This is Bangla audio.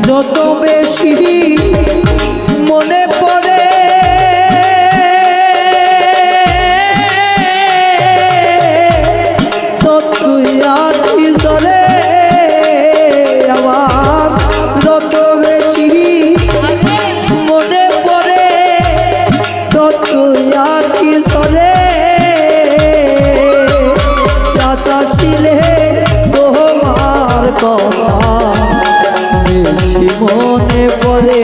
যত বেশি মনে পড়ে ততই আঁখি ঝরে আমার, যত বেশি মনে পড়ে ততই আঁখি ঝরে। রাত আসিলে তোমার কথা বেশি মনে পড়ে।